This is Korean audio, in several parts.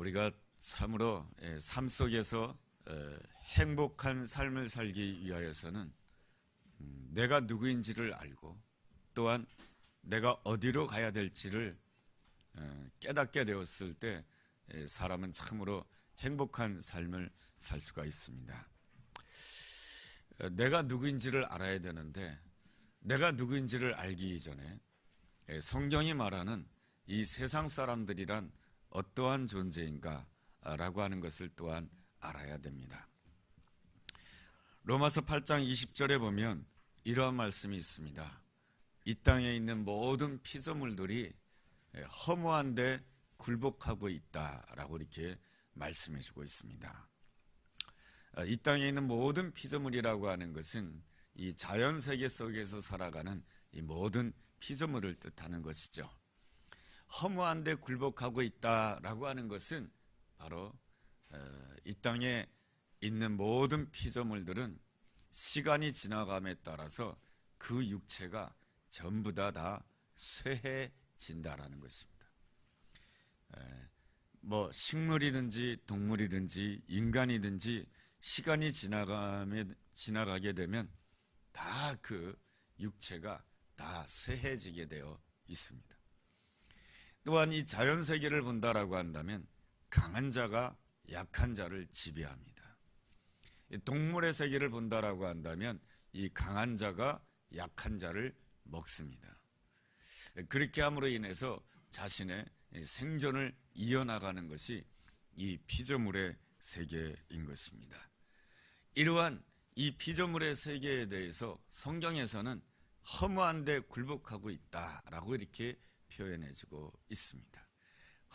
우리가 참으로 삶 속에서 행복한 삶을 살기 위하여서는 내가 누구인지를 알고 또한 내가 어디로 가야 될지를 깨닫게 되었을 때 사람은 참으로 행복한 삶을 살 수가 있습니다. 내가 누구인지를 알아야 되는데 내가 누구인지를 알기 이전에 성경이 말하는 이 세상 사람들이란 어떠한 존재인가라고 하는 것을 또한 알아야 됩니다. 로마서 8장 20절에 보면 이러한 말씀이 있습니다. 이 땅에 있는 모든 피조물들이 허무한 데 굴복하고 있다라고 이렇게 말씀해주고 있습니다. 이 땅에 있는 모든 피조물이라고 하는 것은 이 자연세계 속에서 살아가는 이 모든 피조물을 뜻하는 것이죠. 허무한 데 굴복하고 있다라고 하는 것은 바로 이 땅에 있는 모든 피조물들은 시간이 지나감에 따라서 그 육체가 전부 다 쇠해진다라는 것입니다. 식물이든지 동물이든지 인간이든지 시간이 지나가게 되면 다 그 육체가 다 쇠해지게 되어 있습니다. 또한 이 자연세계를 본다라고 한다면 강한 자가 약한 자를 지배합니다. 동물의 세계를 본다라고 한다면 이 강한 자가 약한 자를 먹습니다. 그렇게 함으로 인해서 자신의 생존을 이어나가는 것이 이 피조물의 세계인 것입니다. 이러한 이 피조물의 세계에 대해서 성경에서는 허무한 데 굴복하고 있다라고 이렇게 표현해주고 있습니다.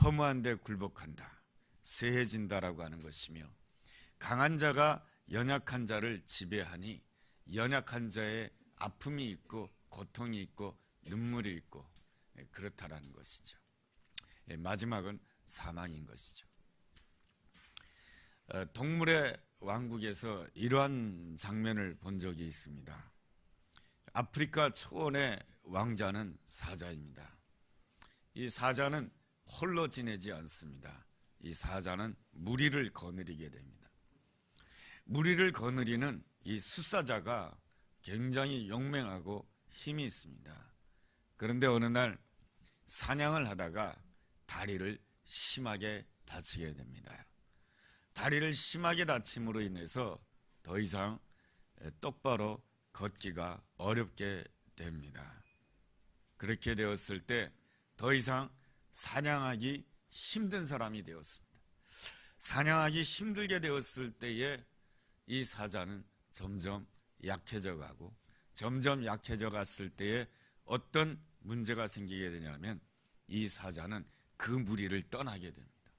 허무한 데 굴복한다, 쇠해진다라고 하는 것이며 강한 자가 연약한 자를 지배하니 연약한 자의 아픔이 있고 고통이 있고 눈물이 있고 그렇다라는 것이죠. 마지막은 사망인 것이죠. 동물의 왕국에서 이러한 장면을 본 적이 있습니다. 아프리카 초원의 왕자는 사자입니다. 이 사자는 홀로 지내지 않습니다. 이 사자는 무리를 거느리게 됩니다. 무리를 거느리는 이 숫사자가 굉장히 용맹하고 힘이 있습니다. 그런데 어느 날 사냥을 하다가 다리를 심하게 다치게 됩니다. 다리를 심하게 다침으로 인해서 더 이상 똑바로 걷기가 어렵게 됩니다. 그렇게 되었을 때 더 이상 사냥하기 힘든 사람이 되었습니다. 사냥하기 힘들게 되었을 때에 이 사자는 점점 약해져 가고 점점 약해져 갔을 때에 어떤 문제가 생기게 되냐면 이 사자는 그 무리를 떠나게 됩니다.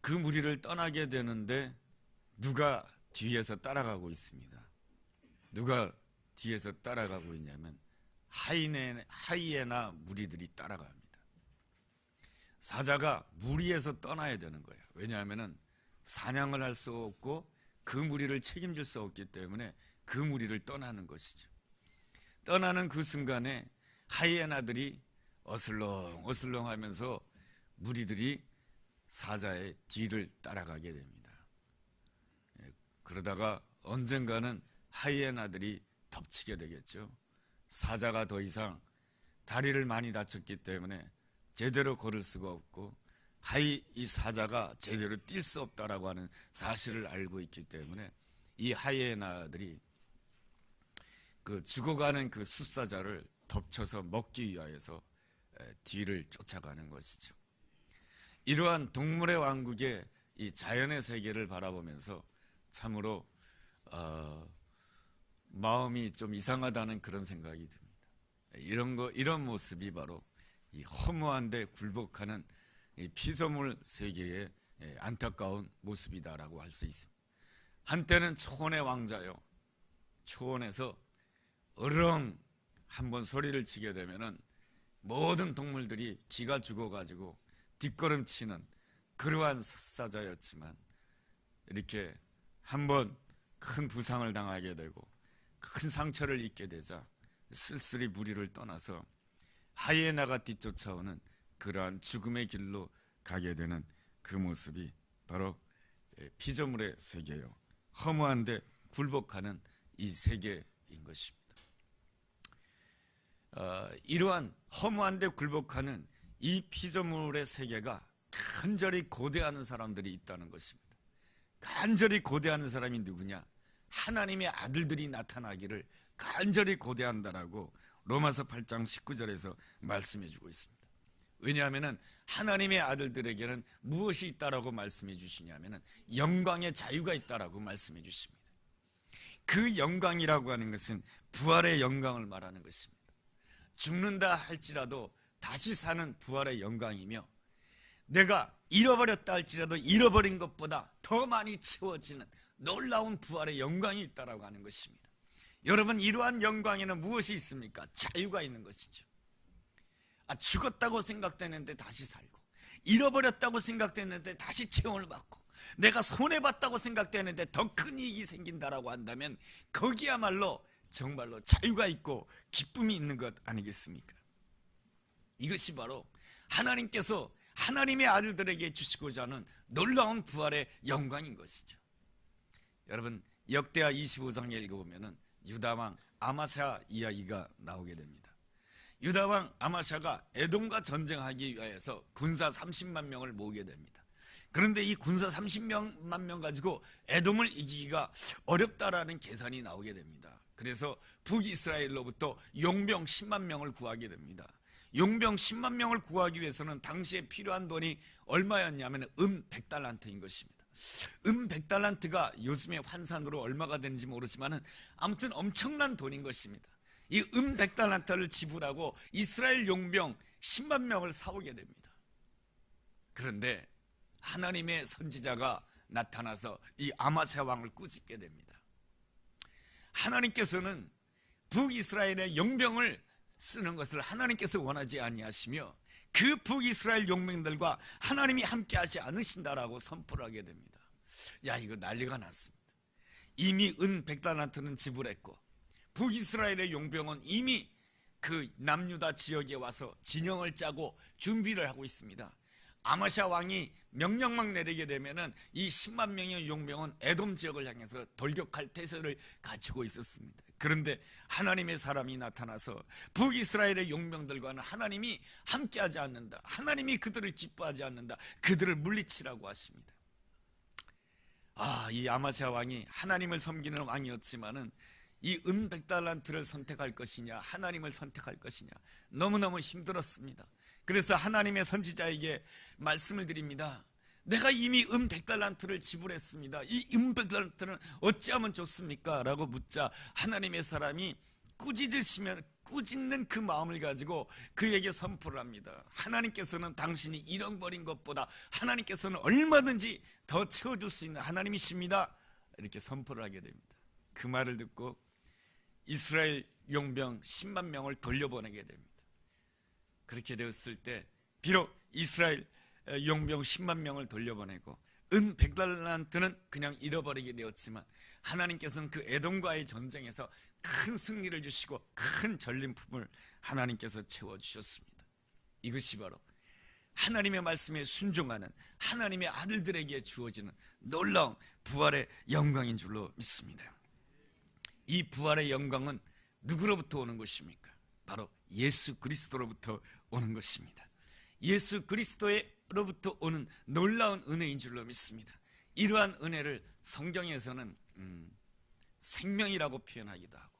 그 무리를 떠나게 되는데 누가 뒤에서 따라가고 있습니다. 누가 뒤에서 따라가고 있냐면 하이에나 무리들이 따라갑니다. 사자가 무리에서 떠나야 되는 거예요. 왜냐하면 사냥을 할 수 없고 그 무리를 책임질 수 없기 때문에 그 무리를 떠나는 것이죠. 떠나는 그 순간에 하이에나들이 어슬렁어슬렁 하면서 무리들이 사자의 뒤를 따라가게 됩니다. 그러다가 언젠가는 하이에나들이 덮치게 되겠죠. 사자가 더 이상 다리를 많이 다쳤기 때문에 제대로 걸을 수가 없고 이 사자가 제대로 뛸 수 없다라고 하는 사실을 알고 있기 때문에 이 하이에나들이 그 죽어가는 그 숫사자를 덮쳐서 먹기 위하여서 뒤를 쫓아가는 것이죠. 이러한 동물의 왕국의 이 자연의 세계를 바라보면서 참으로 마음이 좀 이상하다는 그런 생각이 듭니다. 이런 모습이 바로 이 허무한데 굴복하는 이 피조물 세계의 안타까운 모습이다라고 할 수 있습니다. 한때는 초원의 왕자요. 초원에서 어렁 한번 소리를 치게 되면은 모든 동물들이 기가 죽어가지고 뒷걸음치는 그러한 사자였지만 이렇게 한번 큰 부상을 당하게 되고 큰 상처를 입게 되자 쓸쓸히 무리를 떠나서 하이에나가 뒤쫓아오는 그러한 죽음의 길로 가게 되는 그 모습이 바로 피조물의 세계요, 허무한데 굴복하는 이 세계인 것입니다. 이러한 허무한데 굴복하는 이 피조물의 세계가 간절히 고대하는 사람들이 있다는 것입니다. 간절히 고대하는 사람이 누구냐? 하나님의 아들들이 나타나기를 간절히 고대한다라고 로마서 8장 19절에서 말씀해 주고 있습니다. 왜냐하면 하나님의 아들들에게는 무엇이 있다라고 말씀해 주시냐면 영광의 자유가 있다라고 말씀해 주십니다. 그 영광이라고 하는 것은 부활의 영광을 말하는 것입니다. 죽는다 할지라도 다시 사는 부활의 영광이며, 내가 잃어버렸다 할지라도 잃어버린 것보다 더 많이 채워지는 놀라운 부활의 영광이 있다라고 하는 것입니다. 여러분, 이러한 영광에는 무엇이 있습니까? 자유가 있는 것이죠. 죽었다고 생각되는데 다시 살고, 잃어버렸다고 생각되는데 다시 체험을 받고, 내가 손해봤다고 생각되는데 더 큰 이익이 생긴다라고 한다면 거기야말로 정말로 자유가 있고 기쁨이 있는 것 아니겠습니까? 이것이 바로 하나님께서 하나님의 아들들에게 주시고자 하는 놀라운 부활의 영광인 것이죠. 여러분, 역대하 25장에 읽어보면 유다왕 아마샤 이야기가 나오게 됩니다. 유다왕 아마샤가 에돔과 전쟁하기 위해서 군사 30만 명을 모으게 됩니다. 그런데 이 군사 30만 명 가지고 에돔을 이기기가 어렵다라는 계산이 나오게 됩니다. 그래서 북이스라엘로부터 용병 10만 명을 구하게 됩니다. 용병 10만 명을 구하기 위해서는 당시에 필요한 돈이 얼마였냐면 100달란트인 것입니다. 100달란트가 요즘의 환산으로 얼마가 되는지 모르지만 아무튼 엄청난 돈인 것입니다. 이 100달란트를 지불하고 이스라엘 용병 10만 명을 사오게 됩니다. 그런데 하나님의 선지자가 나타나서 이 아마샤 왕을 꾸짖게 됩니다. 하나님께서는 북이스라엘의 용병을 쓰는 것을 하나님께서 원하지 아니하시며 그 북이스라엘 용병들과 하나님이 함께하지 않으신다라고 선포를 하게 됩니다. 야, 이거 난리가 났습니다. 이미 100달란트는 지불했고 북이스라엘의 용병은 이미 그 남유다 지역에 와서 진영을 짜고 준비를 하고 있습니다. 아마샤 왕이 명령만 내리게 되면은 이 10만 명의 용병은 에돔 지역을 향해서 돌격할 태세를 갖추고 있었습니다. 그런데 하나님의 사람이 나타나서 북이스라엘의 용병들과는 하나님이 함께하지 않는다, 하나님이 그들을 기뻐하지 않는다, 그들을 물리치라고 하십니다. 이 아마샤 왕이 하나님을 섬기는 왕이었지만은 이 100달란트를 선택할 것이냐 하나님을 선택할 것이냐 너무너무 힘들었습니다. 그래서 하나님의 선지자에게 말씀을 드립니다. 내가 이미 100달란트를 지불했습니다. 이 100달란트는 어찌하면 좋습니까? 라고 묻자 하나님의 사람이 꾸짖는 그 마음을 가지고 그에게 선포를 합니다. 하나님께서는 당신이 잃어버린 것보다 하나님께서는 얼마든지 더 채워줄 수 있는 하나님이십니다. 이렇게 선포를 하게 됩니다. 그 말을 듣고 이스라엘 용병 10만 명을 돌려보내게 됩니다. 그렇게 되었을 때 비록 이스라엘 용병 10만 명을 돌려보내고 100달란트는 그냥 잃어버리게 되었지만 하나님께서는 그 에돔과의 전쟁에서 큰 승리를 주시고 큰 전림품을 하나님께서 채워주셨습니다. 이것이 바로 하나님의 말씀에 순종하는 하나님의 아들들에게 주어지는 놀라운 부활의 영광인 줄로 믿습니다. 이 부활의 영광은 누구로부터 오는 것입니까? 바로 예수 그리스도로부터 오는 것입니다. 예수 그리스도로부터 오는 놀라운 은혜인 줄로 믿습니다. 이러한 은혜를 성경에서는 생명이라고 표현하기도 하고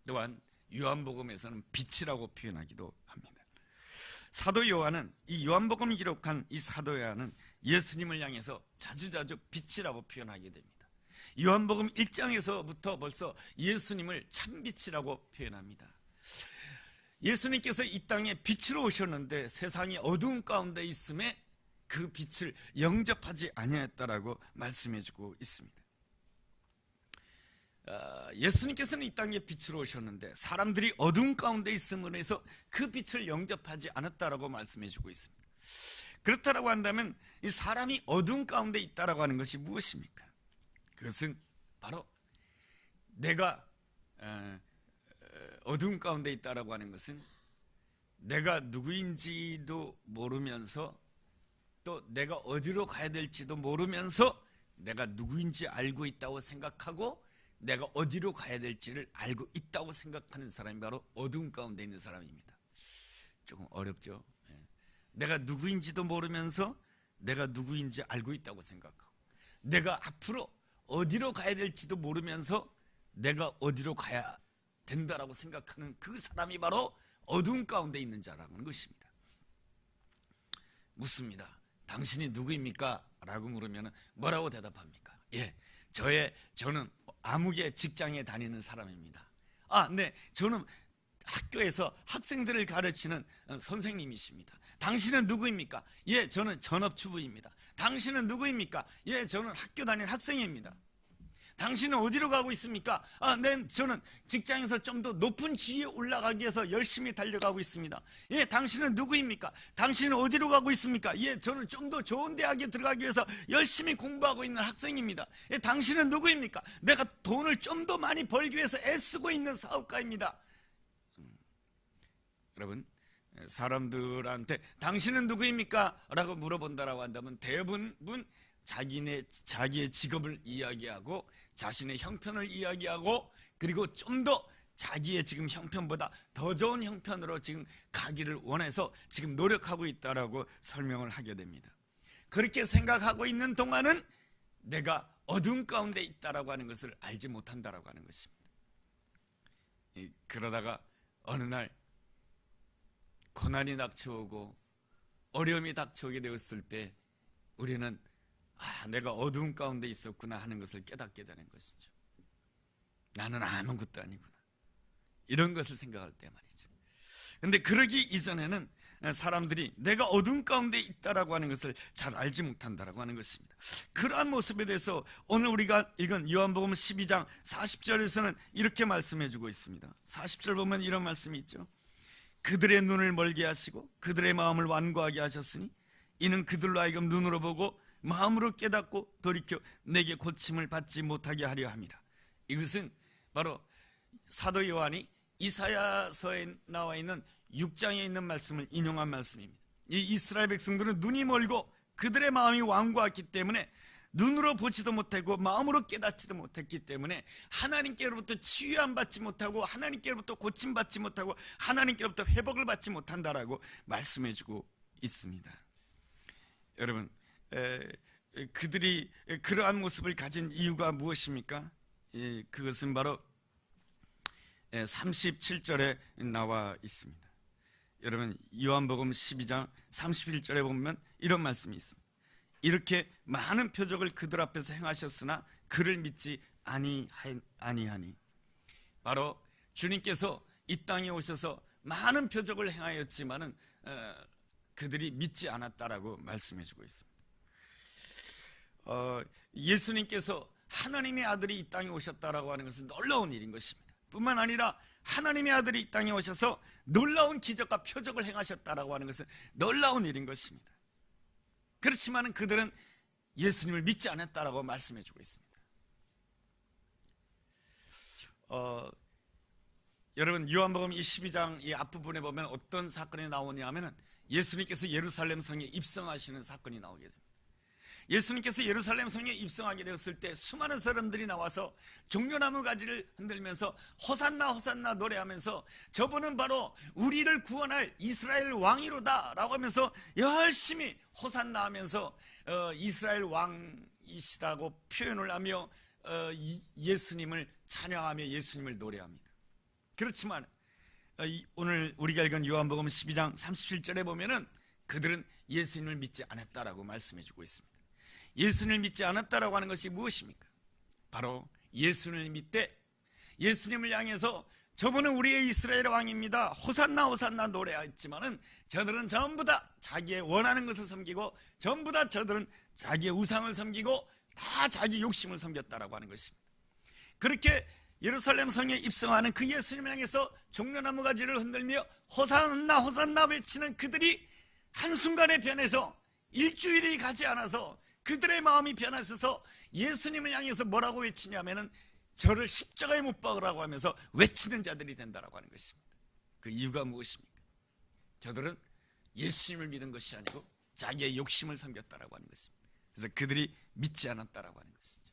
또한 요한복음에서는 빛이라고 표현하기도 합니다. 사도 요한은 이 요한복음을 기록한 이 사도 요한은 예수님을 향해서 자주자주 빛이라고 표현하게 됩니다. 요한복음 1장에서부터 벌써 예수님을 참빛이라고 표현합니다. 예수님께서 이 땅에 빛으로 오셨는데 세상이 어두운 가운데 있음에 그 빛을 영접하지 아니하였다라고 말씀해주고 있습니다. 예수님께서는 이 땅에 빛으로 오셨는데 사람들이 어두운 가운데 있음으로 해서 그 빛을 영접하지 않았다라고 말씀해주고 있습니다. 그렇다라고 한다면 이 사람이 어두운 가운데 있다라고 하는 것이 무엇입니까? 그것은 바로 내가 어두운 가운데 있다라고 하는 것은 내가 누구인지도 모르면서 또 내가 어디로 가야 될지도 모르면서 내가 누구인지 알고 있다고 생각하고 내가 어디로 가야 될지를 알고 있다고 생각하는 사람이 바로 어둠 가운데 있는 사람입니다. 조금 어렵죠. 내가 누구인지도 모르면서 내가 누구인지 알고 있다고 생각하고 내가 앞으로 어디로 가야 될지도 모르면서 내가 어디로 가야 된다라고 생각하는 그 사람이 바로 어둠 가운데 있는 자라는 것입니다. 묻습니다. 당신이 누구입니까? 라고 물으면 뭐라고 대답합니까? 저는 아무개 직장에 다니는 사람입니다. 네, 저는 학교에서 학생들을 가르치는 선생님이십니다. 당신은 누구입니까? 저는 전업주부입니다. 당신은 누구입니까? 저는 학교 다니는 학생입니다. 당신은 어디로 가고 있습니까? 네, 저는 직장에서 좀 더 높은 지위에 올라가기 위해서 열심히 달려가고 있습니다. 당신은 누구입니까? 당신은 어디로 가고 있습니까? 저는 좀 더 좋은 대학에 들어가기 위해서 열심히 공부하고 있는 학생입니다. 당신은 누구입니까? 내가 돈을 좀 더 많이 벌기 위해서 애쓰고 있는 사업가입니다. 여러분, 사람들한테 당신은 누구입니까? 라고 물어본다라고 한다면 대부분 자기의 직업을 이야기하고 자신의 형편을 이야기하고 그리고 좀 더 자기의 지금 형편보다 더 좋은 형편으로 지금 가기를 원해서 지금 노력하고 있다라고 설명을 하게 됩니다. 그렇게 생각하고 있는 동안은 내가 어둠 가운데 있다라고 하는 것을 알지 못한다라고 하는 것입니다. 그러다가 어느 날 고난이 닥쳐오고 어려움이 닥쳐오게 되었을 때 우리는 내가 어두운 가운데 있었구나 하는 것을 깨닫게 되는 것이죠. 나는 아무것도 아니구나 이런 것을 생각할 때 말이죠. 그런데 그러기 이전에는 사람들이 내가 어두운 가운데 있다라고 하는 것을 잘 알지 못한다라고 하는 것입니다. 그러한 모습에 대해서 오늘 우리가 읽은 요한복음 12장 40절에서는 이렇게 말씀해 주고 있습니다. 40절 보면 이런 말씀이 있죠. 그들의 눈을 멀게 하시고 그들의 마음을 완고하게 하셨으니 이는 그들로 하여금 눈으로 보고 마음으로 깨닫고 돌이켜 내게 고침을 받지 못하게 하려 함이라. 이것은 바로 사도 요한이 이사야서에 나와 있는 6장에 있는 말씀을 인용한 말씀입니다. 이 이스라엘 백성들은 눈이 멀고 그들의 마음이 완고했기 때문에 눈으로 보지도 못하고 마음으로 깨닫지도 못했기 때문에 하나님께로부터 치유함 받지 못하고 하나님께로부터 고침받지 못하고 하나님께로부터 회복을 받지 못한다라고 말씀해주고 있습니다. 여러분, 그들이 그러한 모습을 가진 이유가 무엇입니까? 그것은 바로 37절에 나와 있습니다. 여러분, 요한복음 12장 31절에 보면 이런 말씀이 있습니다. 이렇게 많은 표적을 그들 앞에서 행하셨으나 그를 믿지 아니하니. 바로 주님께서 이 땅에 오셔서 많은 표적을 행하였지만은 그들이 믿지 않았다라고 말씀해 주고 있습니다. 예수님께서 하나님의 아들이 이 땅에 오셨다라고 하는 것은 놀라운 일인 것입니다. 뿐만 아니라 하나님의 아들이 이 땅에 오셔서 놀라운 기적과 표적을 행하셨다라고 하는 것은 놀라운 일인 것입니다. 그렇지만 그들은 예수님을 믿지 않았다라고 말씀해 주고 있습니다. 여러분, 요한복음 12장 이 앞부분에 보면 어떤 사건이 나오냐면은 예수님께서 예루살렘 성에 입성하시는 사건이 나오게 됩니다. 예수님께서 예루살렘 성에 입성하게 되었을 때 수많은 사람들이 나와서 종려나무 가지를 흔들면서 호산나 호산나 노래하면서 저분은 바로 우리를 구원할 이스라엘 왕이로다 라고 하면서 열심히 호산나 하면서 이스라엘 왕이시라고 표현을 하며 예수님을 찬양하며 예수님을 노래합니다. 그렇지만 오늘 우리가 읽은 요한복음 12장 37절에 보면은 그들은 예수님을 믿지 않았다라고 말씀해 주고 있습니다. 예수님을 믿지 않았다라고 하는 것이 무엇입니까? 바로 예수님을 믿되 예수님을 향해서 저분은 우리의 이스라엘 왕입니다, 호산나 호산나 노래했지만은 저들은 전부 다 자기의 원하는 것을 섬기고 전부 다 저들은 자기의 우상을 섬기고 다 자기 욕심을 섬겼다라고 하는 것입니다. 그렇게 예루살렘 성에 입성하는 그 예수님을 향해서 종려나무 가지를 흔들며 호산나 호산나 외치는 그들이 한순간에 변해서 일주일이 가지 않아서 그들의 마음이 변하셔서 예수님을 향해서 뭐라고 외치냐면은 저를 십자가에 못 박으라고 하면서 외치는 자들이 된다라고 하는 것입니다. 그 이유가 무엇입니까? 저들은 예수님을 믿은 것이 아니고 자기의 욕심을 섬겼다라고 하는 것입니다. 그래서 그들이 믿지 않았다라고 하는 것이죠.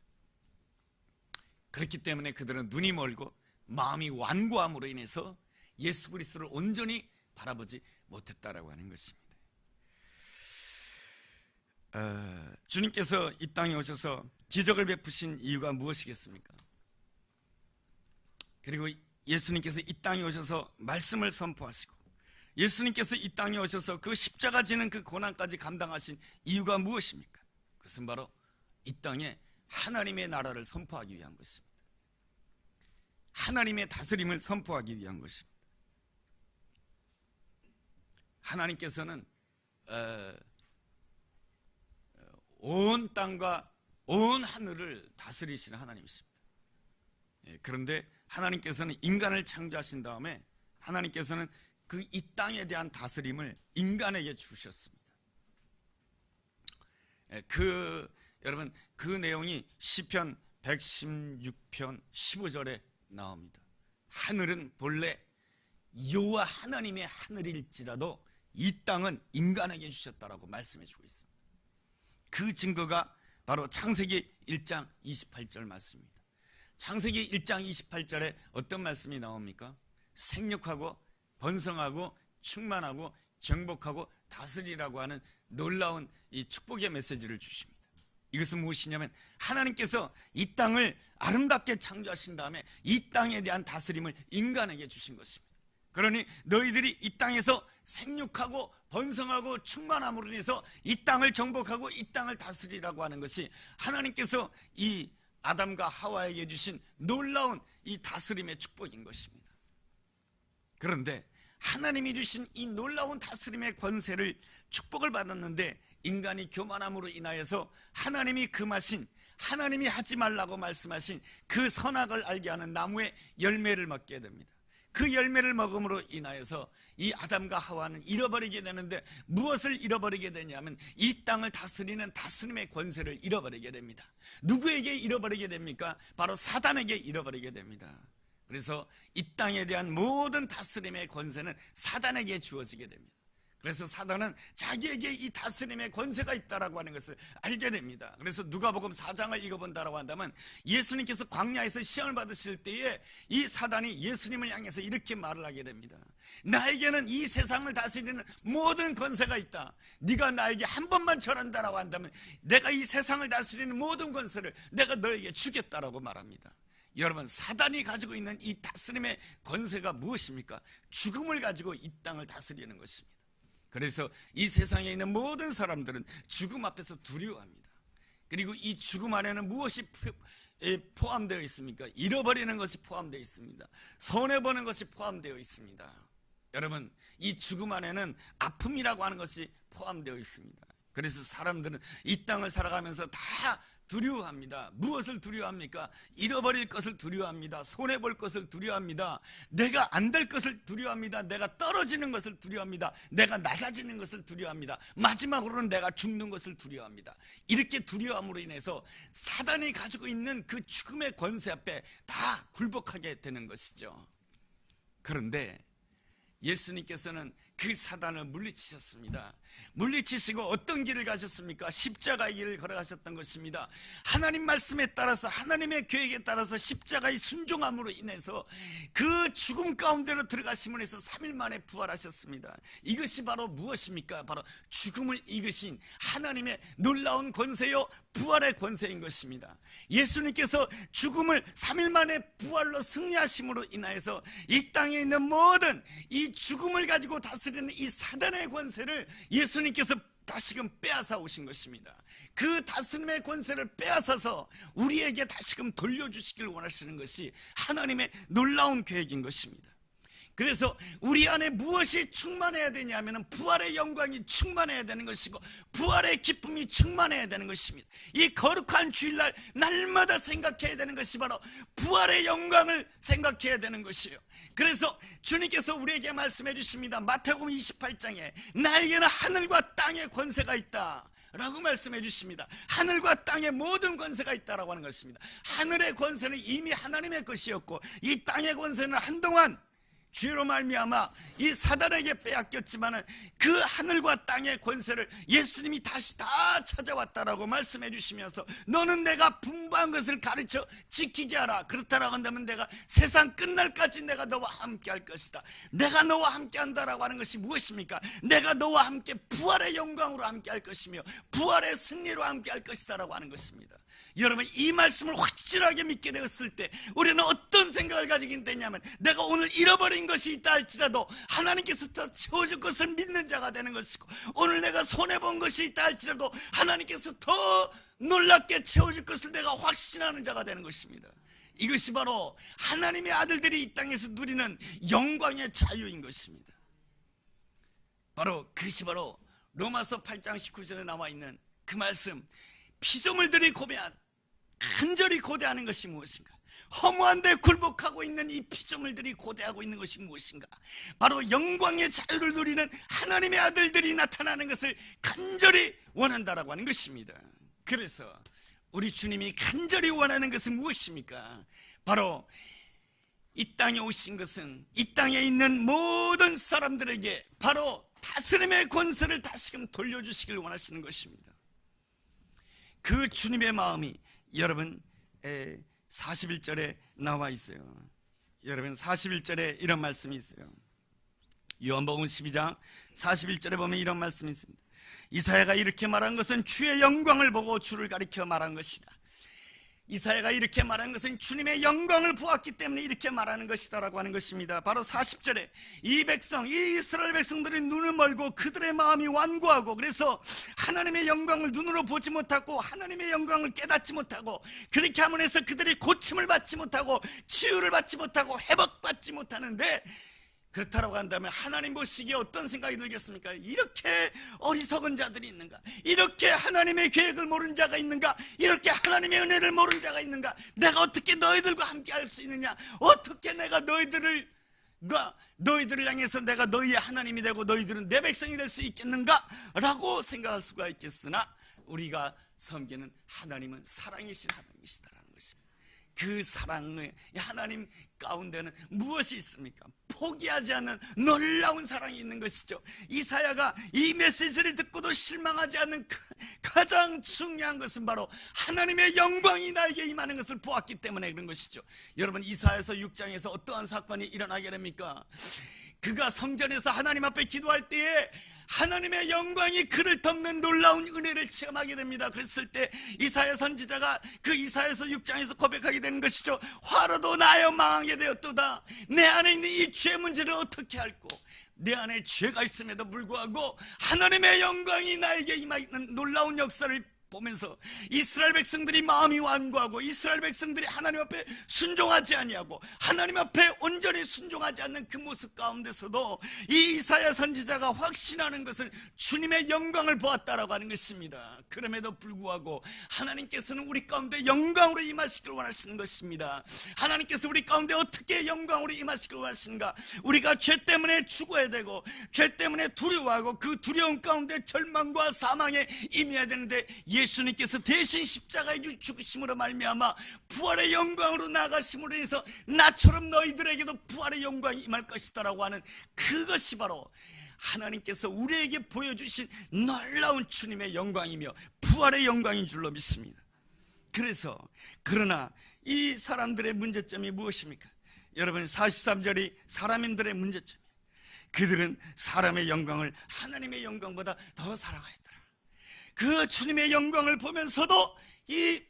그렇기 때문에 그들은 눈이 멀고 마음이 완고함으로 인해서 예수 그리스도를 온전히 바라보지 못했다라고 하는 것입니다. 주님께서 이 땅에 오셔서 기적을 베푸신 이유가 무엇이겠습니까? 그리고 예수님께서 이 땅에 오셔서 말씀을 선포하시고 예수님께서 이 땅에 오셔서 그 십자가 지는 그 고난까지 감당하신 이유가 무엇입니까? 그것은 바로 이 땅에 하나님의 나라를 선포하기 위한 것입니다. 하나님의 다스림을 선포하기 위한 것입니다. 하나님께서는 온 땅과 온 하늘을 다스리시는 하나님이십니다. 그런데 하나님께서는 인간을 창조하신 다음에 하나님께서는 그 이 땅에 대한 다스림을 인간에게 주셨습니다. 여러분 그 내용이 시편 116편 15절에 나옵니다. 하늘은 본래 여호와 하나님의 하늘일지라도 이 땅은 인간에게 주셨다라고 말씀해 주고 있습니다. 그 증거가 바로 창세기 1장 28절 말씀입니다. 창세기 1장 28절에 어떤 말씀이 나옵니까? 생육하고 번성하고 충만하고 정복하고 다스리라고 하는 놀라운 이 축복의 메시지를 주십니다. 이것은 무엇이냐면 하나님께서 이 땅을 아름답게 창조하신 다음에 이 땅에 대한 다스림을 인간에게 주신 것입니다. 그러니 너희들이 이 땅에서 생육하고 번성하고 충만함으로 인해서 이 땅을 정복하고 이 땅을 다스리라고 하는 것이 하나님께서 이 아담과 하와에게 주신 놀라운 이 다스림의 축복인 것입니다. 그런데 하나님이 주신 이 놀라운 다스림의 권세를 축복을 받았는데 인간이 교만함으로 인하여서 하나님이 금하신 하나님이 하지 말라고 말씀하신 그 선악을 알게 하는 나무의 열매를 먹게 됩니다. 그 열매를 먹음으로 인하여서 이 아담과 하와는 잃어버리게 되는데 무엇을 잃어버리게 되냐면 이 땅을 다스리는 다스림의 권세를 잃어버리게 됩니다. 누구에게 잃어버리게 됩니까? 바로 사단에게 잃어버리게 됩니다. 그래서 이 땅에 대한 모든 다스림의 권세는 사단에게 주어지게 됩니다. 그래서 사단은 자기에게 이 다스림의 권세가 있다라고 하는 것을 알게 됩니다. 그래서 누가복음 4장을 읽어본다라고 한다면 예수님께서 광야에서 시험을 받으실 때에 이 사단이 예수님을 향해서 이렇게 말을 하게 됩니다. 나에게는 이 세상을 다스리는 모든 권세가 있다. 네가 나에게 한 번만 절한다라고 한다면 내가 이 세상을 다스리는 모든 권세를 내가 너에게 주겠다라고 말합니다. 여러분, 사단이 가지고 있는 이 다스림의 권세가 무엇입니까? 죽음을 가지고 이 땅을 다스리는 것입니다. 그래서 이 세상에 있는 모든 사람들은 죽음 앞에서 두려워합니다. 그리고 이 죽음 안에는 무엇이 포함되어 있습니까? 잃어버리는 것이 포함되어 있습니다. 손해보는 것이 포함되어 있습니다. 여러분, 이 죽음 안에는 아픔이라고 하는 것이 포함되어 있습니다. 그래서 사람들은 이 땅을 살아가면서 다 두려워합니다. 무엇을 두려워합니까? 잃어버릴 것을 두려워합니다. 손해볼 것을 두려워합니다. 내가 안 될 것을 두려워합니다. 내가 떨어지는 것을 두려워합니다. 내가 낮아지는 것을 두려워합니다. 마지막으로는 내가 죽는 것을 두려워합니다. 이렇게 두려움으로 인해서 사단이 가지고 있는 그 죽음의 권세 앞에 다 굴복하게 되는 것이죠. 그런데 예수님께서는 그 사단을 물리치셨습니다. 물리치시고 어떤 길을 가셨습니까? 십자가의 길을 걸어가셨던 것입니다. 하나님 말씀에 따라서 하나님의 계획에 따라서 십자가의 순종함으로 인해서 그 죽음 가운데로 들어가심으로 해서 3일 만에 부활하셨습니다. 이것이 바로 무엇입니까? 바로 죽음을 이기신 하나님의 놀라운 권세요 부활의 권세인 것입니다. 예수님께서 죽음을 3일 만에 부활로 승리하심으로 인하여서 이 땅에 있는 모든 이 죽음을 가지고 다스리는 이 사단의 권세를 예수님께서 다시금 빼앗아 오신 것입니다. 그 다스림의 권세를 빼앗아서 우리에게 다시금 돌려주시길 원하시는 것이 하나님의 놀라운 계획인 것입니다. 그래서 우리 안에 무엇이 충만해야 되냐면 부활의 영광이 충만해야 되는 것이고 부활의 기쁨이 충만해야 되는 것입니다. 이 거룩한 주일날 날마다 생각해야 되는 것이 바로 부활의 영광을 생각해야 되는 것이에요. 그래서 주님께서 우리에게 말씀해 주십니다. 마태복음 28장에 나에게는 하늘과 땅의 권세가 있다 라고 말씀해 주십니다. 하늘과 땅의 모든 권세가 있다라고 하는 것입니다. 하늘의 권세는 이미 하나님의 것이었고 이 땅의 권세는 한동안 죄로 말미암아 이 사단에게 빼앗겼지만은 그 하늘과 땅의 권세를 예수님이 다시 다 찾아왔다라고 말씀해 주시면서 너는 내가 분부한 것을 가르쳐 지키게 하라. 그렇다라고 한다면 내가 세상 끝날까지 내가 너와 함께 할 것이다. 내가 너와 함께 한다라고 하는 것이 무엇입니까? 내가 너와 함께 부활의 영광으로 함께 할 것이며 부활의 승리로 함께 할 것이다 라고 하는 것입니다. 여러분, 이 말씀을 확실하게 믿게 되었을 때 우리는 어떤 생각을 가지게 되냐면, 내가 오늘 잃어버린 것이 있다 할지라도 하나님께서 더 채워줄 것을 믿는 자가 되는 것이고, 오늘 내가 손해본 것이 있다 할지라도 하나님께서 더 놀랍게 채워줄 것을 내가 확신하는 자가 되는 것입니다. 이것이 바로 하나님의 아들들이 이 땅에서 누리는 영광의 자유인 것입니다. 바로 그것이 바로 로마서 8장 19절에 나와 있는 그 말씀, 피조물들이 간절히 고대하는 것이 무엇인가? 허무한 데 굴복하고 있는 이 피조물들이 고대하고 있는 것이 무엇인가? 바로 영광의 자유를 누리는 하나님의 아들들이 나타나는 것을 간절히 원한다라고 하는 것입니다. 그래서 우리 주님이 간절히 원하는 것은 무엇입니까? 바로 이 땅에 오신 것은 이 땅에 있는 모든 사람들에게 바로 다스림의 권세를 다시금 돌려주시길 원하시는 것입니다. 그 주님의 마음이 여러분 41절에 나와 있어요. 여러분 41절에 이런 말씀이 있어요. 요한복음 12장 41절에 보면 이런 말씀이 있습니다. 이사야가 이렇게 말한 것은 주의 영광을 보고 주를 가리켜 말한 것이다. 이사야가 이렇게 말한 것은 주님의 영광을 보았기 때문에 이렇게 말하는 것이다 라고 하는 것입니다. 바로 40절에 이 이스라엘 백성들의 눈을 멀고 그들의 마음이 완고하고, 그래서 하나님의 영광을 눈으로 보지 못하고 하나님의 영광을 깨닫지 못하고, 그렇게 함으로 해서 그들이 고침을 받지 못하고 치유를 받지 못하고 회복받지 못하는데, 그렇다고 한다면 하나님 보시기에 어떤 생각이 들겠습니까? 이렇게 어리석은 자들이 있는가? 이렇게 하나님의 계획을 모르는 자가 있는가? 이렇게 하나님의 은혜를 모르는 자가 있는가? 내가 어떻게 너희들과 함께 할 수 있느냐? 어떻게 내가 너희들을 향해서 내가 너희의 하나님이 되고 너희들은 내 백성이 될 수 있겠는가? 라고 생각할 수가 있겠으나, 우리가 섬기는 하나님은 사랑이신 하나님이시다라는 것입니다. 그 사랑의 하나님 가운데는 무엇이 있습니까? 포기하지 않는 놀라운 사랑이 있는 것이죠. 이사야가 이 메시지를 듣고도 실망하지 않는 가장 중요한 것은 바로 하나님의 영광이 나에게 임하는 것을 보았기 때문에 그런 것이죠. 여러분, 이사야서 6장에서 어떠한 사건이 일어나게 됩니까? 그가 성전에서 하나님 앞에 기도할 때에 하나님의 영광이 그를 덮는 놀라운 은혜를 체험하게 됩니다. 그랬을 때 이사야 선지자가 그 이사야서 6장에서 고백하게 되는 것이죠. 화로도 나여 망하게 되었도다. 내 안에 있는 이 죄 문제를 어떻게 할꼬? 내 안에 죄가 있음에도 불구하고 하나님의 영광이 나에게 임하는 놀라운 역사를 보면서 이스라엘 백성들이 마음이 완고하고 이스라엘 백성들이 하나님 앞에 순종하지 아니하고 하나님 앞에 온전히 순종하지 않는 그 모습 가운데서도 이 이사야 선지자가 확신하는 것은 주님의 영광을 보았다라고 하는 것입니다. 그럼에도 불구하고 하나님께서는 우리 가운데 영광으로 임하시길 원하시는 것입니다. 하나님께서 우리 가운데 어떻게 영광으로 임하시길 원하시는가? 우리가 죄 때문에 죽어야 되고 죄 때문에 두려워하고 그 두려움 가운데 절망과 사망에 임해야 되는데, 예수님께서 대신 십자가에 죽으심으로 말미암아 부활의 영광으로 나아가심으로 해서 나처럼 너희들에게도 부활의 영광이 임할 것이다라고 하는 그것이 바로 하나님께서 우리에게 보여주신 놀라운 주님의 영광이며 부활의 영광인 줄로 믿습니다. 그러나 이 사람들의 문제점이 무엇입니까? 여러분, 43절이 사람들의 문제점이에요. 그들은 사람의 영광을 하나님의 영광보다 더 사랑하였더라. 그 주님의 영광을 보면서도 이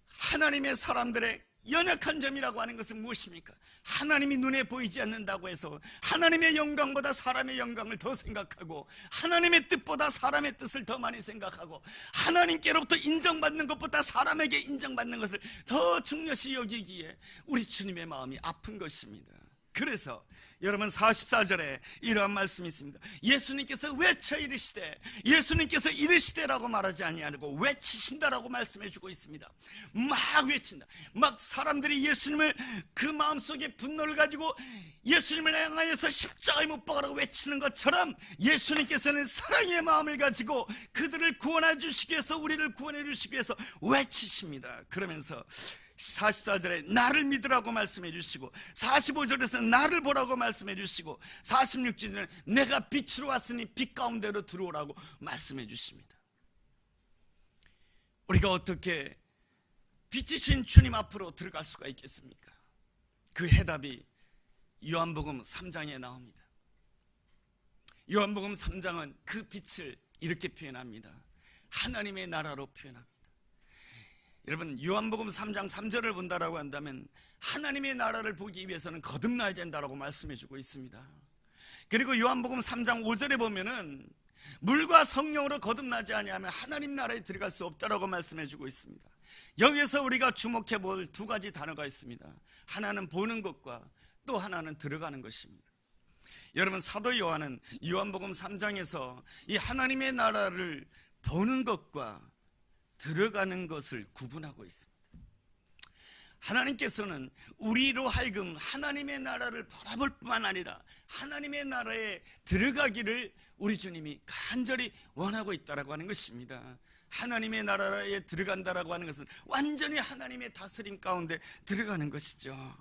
하나님의 사람들의 연약한 점이라고 하는 것은 무엇입니까? 하나님이 눈에 보이지 않는다고 해서 하나님의 영광보다 사람의 영광을 더 생각하고, 하나님의 뜻보다 사람의 뜻을 더 많이 생각하고, 하나님께로부터 인정받는 것보다 사람에게 인정받는 것을 더 중요시 여기기에 우리 주님의 마음이 아픈 것입니다. 그래서 여러분 44절에 이러한 말씀이 있습니다. 예수님께서 외쳐 이르시되라고 말하지 아니하고 외치신다라고 말씀해주고 있습니다. 막 외친다. 막 사람들이 예수님을 그 마음속에 분노를 가지고 예수님을 향하여서 십자가에 못 박으라고 외치는 것처럼 예수님께서는 사랑의 마음을 가지고 그들을 구원해 주시기 위해서, 우리를 구원해 주시기 위해서 외치십니다. 그러면서 44절에 나를 믿으라고 말씀해 주시고, 45절에서 나를 보라고 말씀해 주시고, 46절에는 내가 빛으로 왔으니 빛 가운데로 들어오라고 말씀해 주십니다. 우리가 어떻게 빛이신 주님 앞으로 들어갈 수가 있겠습니까? 그 해답이 요한복음 3장에 나옵니다. 요한복음 3장은 그 빛을 이렇게 표현합니다. 하나님의 나라로 표현합니다. 여러분, 요한복음 3장 3절을 본다라고 한다면 하나님의 나라를 보기 위해서는 거듭나야 된다라고 말씀해 주고 있습니다. 그리고 요한복음 3장 5절에 보면은 물과 성령으로 거듭나지 아니하면 하나님 나라에 들어갈 수 없다라고 말씀해 주고 있습니다. 여기에서 우리가 주목해 볼 두 가지 단어가 있습니다. 하나는 보는 것과 또 하나는 들어가는 것입니다. 여러분, 사도 요한은 요한복음 3장에서 이 하나님의 나라를 보는 것과 들어가는 것을 구분하고 있습니다. 하나님께서는 우리로 하여금 하나님의 나라를 바라볼 뿐만 아니라 하나님의 나라에 들어가기를 우리 주님이 간절히 원하고 있다라고 하는 것입니다. 하나님의 나라에 들어간다라고 하는 것은 완전히 하나님의 다스림 가운데 들어가는 것이죠.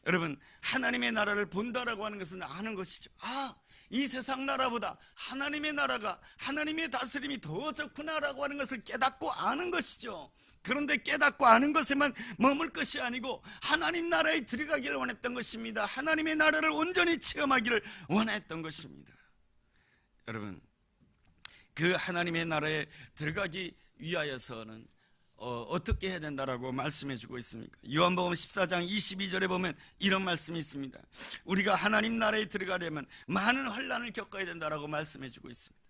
여러분, 하나님의 나라를 본다라고 하는 것은 아는 것이죠. 이 세상 나라보다 하나님의 나라가, 하나님의 다스림이 더 좋구나라고 하는 것을 깨닫고 아는 것이죠. 그런데 깨닫고 아는 것에만 머물 것이 아니고 하나님 나라에 들어가기를 원했던 것입니다. 하나님의 나라를 온전히 체험하기를 원했던 것입니다. 여러분, 그 하나님의 나라에 들어가기 위하여서는 어떻게 해야 된다라고 말씀해 주고 있습니까? 요한복음 14장 22절에 보면 이런 말씀이 있습니다. 우리가 하나님 나라에 들어가려면 많은 환난을 겪어야 된다라고 말씀해 주고 있습니다.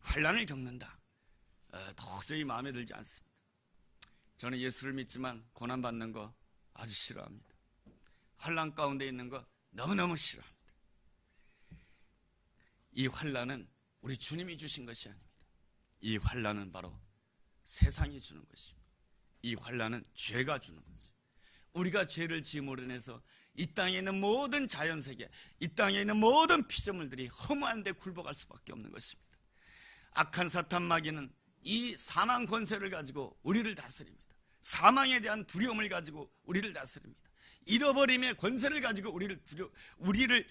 환난을 겪는다, 도저히 마음에 들지 않습니다. 저는 예수를 믿지만 고난받는 거 아주 싫어합니다. 환난 가운데 있는 거 너무너무 싫어합니다. 이 환난은 우리 주님이 주신 것이 아닙니다. 이 환난은 바로 세상이 주는 것입니다. 이 환난은 죄가 주는 것입니다. 우리가 죄를 지음으로 인해서 이 땅에 있는 모든 자연세계, 이 땅에 있는 모든 피조물들이 허무한 데 굴복할 수밖에 없는 것입니다. 악한 사탄 마귀는 이 사망 권세를 가지고 우리를 다스립니다. 사망에 대한 두려움을 가지고 우리를 다스립니다. 잃어버림의 권세를 가지고 우리를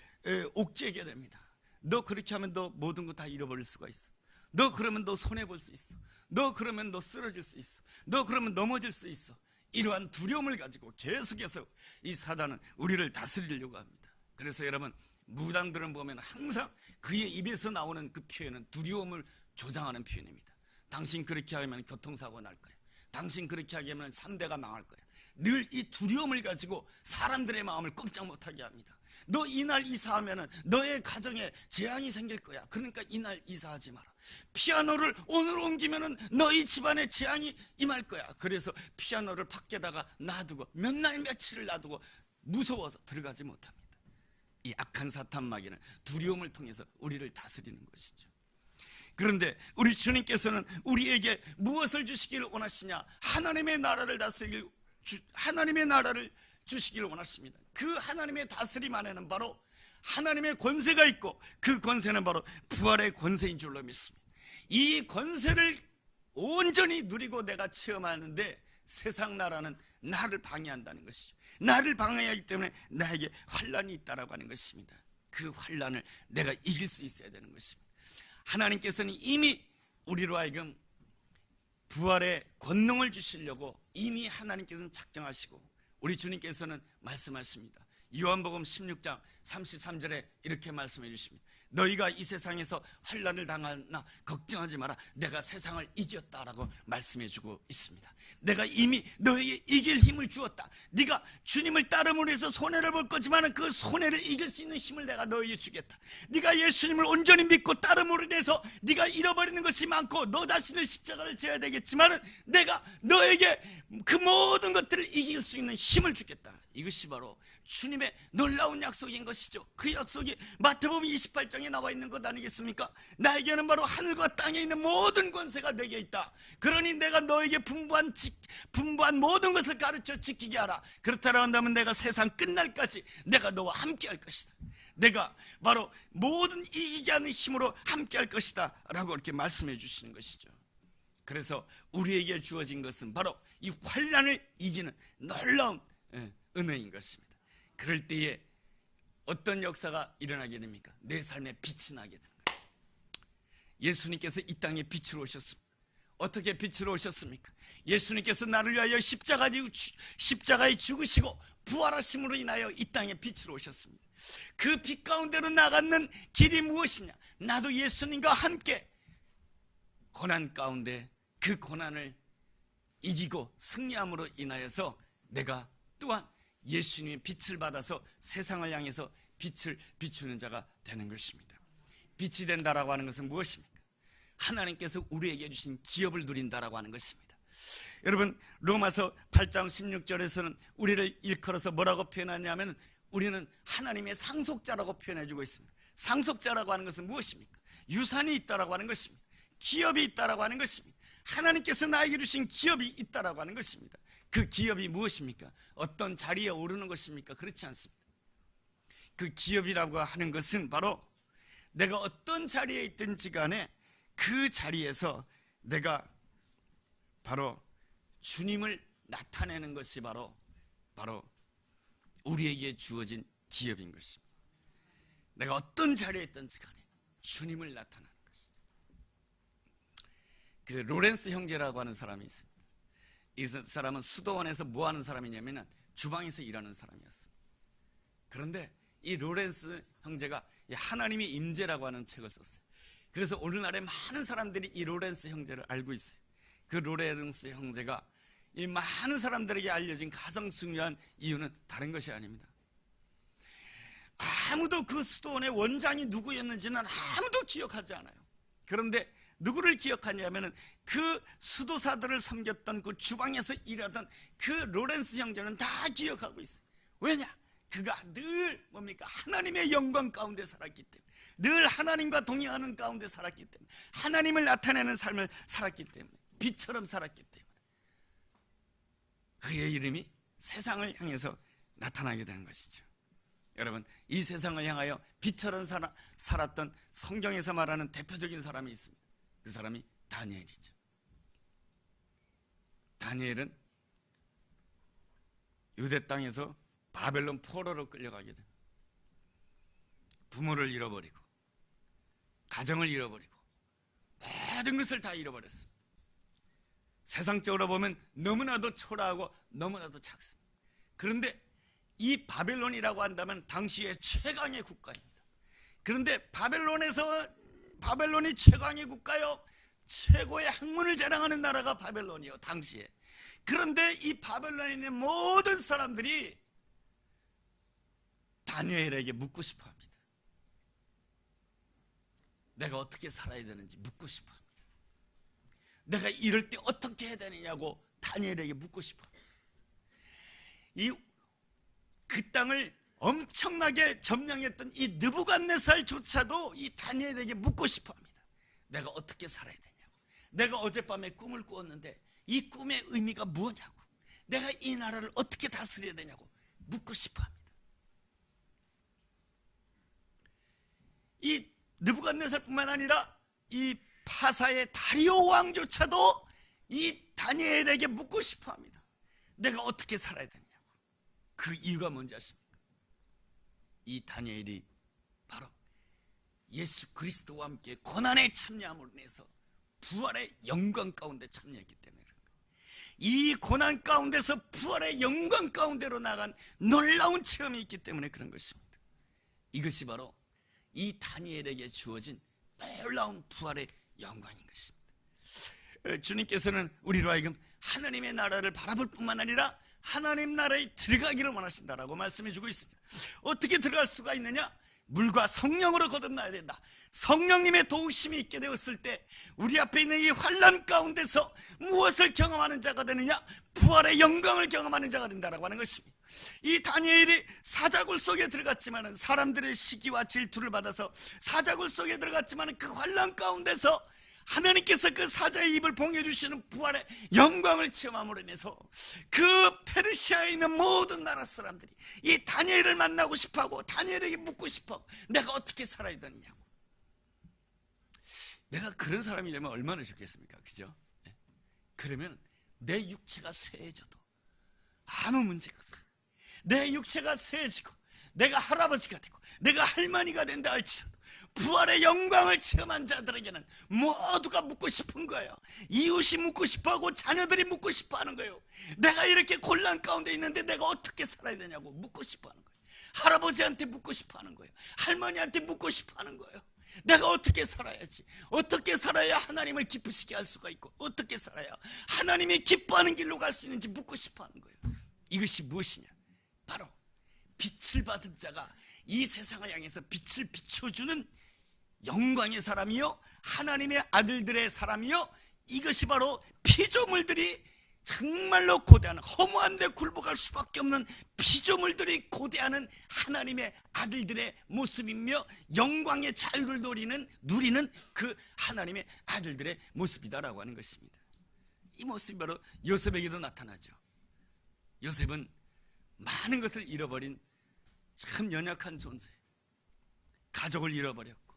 옥죄게 됩니다. 너 그렇게 하면 너 모든 거 다 잃어버릴 수가 있어. 너 그러면 너 손해볼 수 있어. 너 그러면 너 쓰러질 수 있어. 너 그러면 넘어질 수 있어. 이러한 두려움을 가지고 계속해서 이 사단은 우리를 다스리려고 합니다. 그래서 여러분, 무당들은 보면 항상 그의 입에서 나오는 그 표현은 두려움을 조장하는 표현입니다. 당신 그렇게 하면 교통사고 날 거야. 당신 그렇게 하면 3대가 망할 거야. 늘 이 두려움을 가지고 사람들의 마음을 꼼짝 못하게 합니다. 너 이날 이사하면 너의 가정에 재앙이 생길 거야. 그러니까 이날 이사하지 마라. 피아노를 오늘 옮기면 너희 집안에 재앙이 임할 거야. 그래서 피아노를 밖에다가 놔두고 몇 날 며칠을 놔두고 무서워서 들어가지 못합니다. 이 악한 사탄 마귀는 두려움을 통해서 우리를 다스리는 것이죠. 그런데 우리 주님께서는 우리에게 무엇을 주시기를 원하시냐? 하나님의 나라를 하나님의 나라를 주시기를 원하십니다. 그 하나님의 다스림 안에는 바로 하나님의 권세가 있고, 그 권세는 바로 부활의 권세인 줄로 믿습니다. 이 권세를 온전히 누리고 내가 체험하는데 세상 나라는 나를 방해한다는 것이죠. 나를 방해하기 때문에 나에게 환난이 있다라고 하는 것입니다. 그 환난을 내가 이길 수 있어야 되는 것입니다. 하나님께서는 이미 우리로 하여금 부활의 권능을 주시려고 이미 하나님께서는 작정하시고 우리 주님께서는 말씀하십니다. 요한복음 16장 33절에 이렇게 말씀해 주십니다. 너희가 이 세상에서 환난을 당하나 걱정하지 마라. 내가 세상을 이겼다라고 말씀해 주고 있습니다. 내가 이미 너희에게 이길 힘을 주었다. 네가 주님을 따름으로 해서 손해를 볼 거지만 그 손해를 이길 수 있는 힘을 내가 너희에게 주겠다. 네가 예수님을 온전히 믿고 따름으로 인해서 네가 잃어버리는 것이 많고 너 자신을 십자가를 져야 되겠지만 내가 너에게 그 모든 것들을 이길 수 있는 힘을 주겠다. 이것이 바로 주님의 놀라운 약속인 것이죠. 그 약속이 마태복음 28장에 나와 있는 것 아니겠습니까? 나에게는 바로 하늘과 땅에 있는 모든 권세가 내게 있다. 그러니 내가 너에게 분부한 모든 것을 가르쳐 지키게 하라. 그렇다고 한다면 내가 세상 끝날까지 내가 너와 함께 할 것이다. 내가 바로 모든 이기게 하는 힘으로 함께 할 것이다 라고 이렇게 말씀해 주시는 것이죠. 그래서 우리에게 주어진 것은 바로 이 환난을 이기는 놀라운 은혜인 것입니다. 그럴 때에 어떤 역사가 일어나게 됩니까? 내 삶에 빛이 나게 되는 거예요. 예수님께서 이 땅에 빛으로 오셨습니다. 어떻게 빛으로 오셨습니까? 예수님께서 나를 위하여 십자가에 죽으시고 부활하심으로 인하여 이 땅에 빛으로 오셨습니다. 그 빛 가운데로 나가는 길이 무엇이냐? 나도 예수님과 함께 고난 가운데 그 고난을 이기고 승리함으로 인하여서 내가 또한 예수님의 빛을 받아서 세상을 향해서 빛을 비추는 자가 되는 것입니다. 빛이 된다라고 하는 것은 무엇입니까? 하나님께서 우리에게 주신 기업을 누린다라고 하는 것입니다. 여러분, 로마서 8장 16절에서는 우리를 일컬어서 뭐라고 표현하냐면 우리는 하나님의 상속자라고 표현해주고 있습니다. 상속자라고 하는 것은 무엇입니까? 유산이 있다라고 하는 것입니다. 기업이 있다라고 하는 것입니다. 하나님께서 나에게 주신 기업이 있다라고 하는 것입니다. 그 기업이 무엇입니까? 어떤 자리에 오르는 것입니까? 그렇지 않습니다. 그 기업이라고 하는 것은 바로 내가 어떤 자리에 있든지 간에 그 자리에서 내가 바로 주님을 나타내는 것이 바로 우리에게 주어진 기업인 것입니다. 내가 어떤 자리에 있든지 간에 주님을 나타내는 것입니다. 그 로렌스 형제라고 하는 사람이 있습니다. 이 사람은 수도원에서 뭐 하는 사람이냐면 주방에서 일하는 사람이었어요. 그런데 이 로렌스 형제가 하나님의 임재라고 하는 책을 썼어요. 그래서 오늘날에 많은 사람들이 이 로렌스 형제를 알고 있어요. 그 로렌스 형제가 이 많은 사람들에게 알려진 가장 중요한 이유는 다른 것이 아닙니다. 아무도 그 수도원의 원장이 누구였는지는 아무도 기억하지 않아요. 그런데 누구를 기억하냐면은 그 수도사들을 섬겼던 그 주방에서 일하던 그 로렌스 형제는 다 기억하고 있어요. 왜냐? 그가 늘 뭡니까? 하나님의 영광 가운데 살았기 때문에, 늘 하나님과 동행하는 가운데 살았기 때문에, 하나님을 나타내는 삶을 살았기 때문에, 빛처럼 살았기 때문에 그의 이름이 세상을 향해서 나타나게 되는 것이죠. 여러분, 이 세상을 향하여 빛처럼 살았던 성경에서 말하는 대표적인 사람이 있습니다. 그 사람이 다니엘이죠. 다니엘은 유대 땅에서 바벨론 포로로 끌려가게 됩니다. 부모를 잃어버리고 가정을 잃어버리고 모든 것을 다 잃어버렸습니다. 세상적으로 보면 너무나도 초라하고 너무나도 작습니다. 그런데 이 바벨론이라고 한다면 당시의 최강의 국가입니다. 그런데 바벨론이 최강의 국가요, 최고의 학문을 자랑하는 나라가 바벨론이요, 당시에. 그런데 이 바벨론에 있는 모든 사람들이 다니엘에게 묻고 싶어 합니다. 내가 어떻게 살아야 되는지 묻고 싶어 합니다. 내가 이럴 때 어떻게 해야 되느냐고 다니엘에게 묻고 싶어 합니다. 그 땅을 엄청나게 점령했던 이 느부갓네살조차도 이 다니엘에게 묻고 싶어 합니다. 내가 어떻게 살아야 되냐고. 내가 어젯밤에 꿈을 꾸었는데 이 꿈의 의미가 뭐냐고. 내가 이 나라를 어떻게 다스려야 되냐고 묻고 싶어 합니다. 이 느부갓네살뿐만 아니라 이 파사의 다리오 왕조차도 이 다니엘에게 묻고 싶어 합니다. 내가 어떻게 살아야 되냐고. 그 이유가 뭔지 아십니까? 이 다니엘이 바로 예수 그리스도와 함께 고난에 참여함으로 인해서 부활의 영광 가운데 참여했기 때문에 그런 거예요. 이 고난 가운데서 부활의 영광 가운데로 나간 놀라운 체험이 있기 때문에 그런 것입니다. 이것이 바로 이 다니엘에게 주어진 놀라운 부활의 영광인 것입니다. 주님께서는 우리로 하여금 하나님의 나라를 바라볼 뿐만 아니라 하나님 나라에 들어가기를 원하신다라고 말씀해 주고 있습니다. 어떻게 들어갈 수가 있느냐? 물과 성령으로 거듭나야 된다. 성령님의 도우심이 있게 되었을 때 우리 앞에 있는 이 환난 가운데서 무엇을 경험하는 자가 되느냐? 부활의 영광을 경험하는 자가 된다라고 하는 것입니다. 이 다니엘이 사자굴 속에 들어갔지만 사람들의 시기와 질투를 받아서 사자굴 속에 들어갔지만 그 환난 가운데서 하나님께서 그 사자의 입을 봉해주시는 부활의 영광을 체험함으로 인해서 그 페르시아에 있는 모든 나라 사람들이 이 다니엘을 만나고 싶어하고 다니엘에게 묻고 싶어하고 내가 어떻게 살아야 되느냐고. 내가 그런 사람이 되면 얼마나 좋겠습니까? 그죠? 그러면 내 육체가 쇠해져도 아무 문제가 없어요. 내 육체가 쇠해지고 내가 할아버지가 되고 내가 할머니가 된다 할지라도 부활의 영광을 체험한 자들에게는 모두가 묻고 싶은 거예요. 이웃이 묻고 싶어하고 자녀들이 묻고 싶어하는 거예요. 내가 이렇게 곤란 가운데 있는데 내가 어떻게 살아야 되냐고 묻고 싶어하는 거예요. 할아버지한테 묻고 싶어하는 거예요. 할머니한테 묻고 싶어하는 거예요. 내가 어떻게 살아야지? 어떻게 살아야 하나님을 기쁘시게 할 수가 있고 어떻게 살아야 하나님이 기뻐하는 길로 갈 수 있는지 묻고 싶어하는 거예요. 이것이 무엇이냐? 바로 빛을 받은 자가 이 세상을 향해서 빛을 비춰주는 영광의 사람이요 하나님의 아들들의 사람이요, 이것이 바로 피조물들이 정말로 고대하는, 허무한 데 굴복할 수밖에 없는 피조물들이 고대하는 하나님의 아들들의 모습이며 영광의 자유를 누리는 그 하나님의 아들들의 모습이다라고 하는 것입니다. 이 모습이 바로 요셉에게도 나타나죠. 요셉은 많은 것을 잃어버린 참 연약한 존재예요. 가족을 잃어버렸고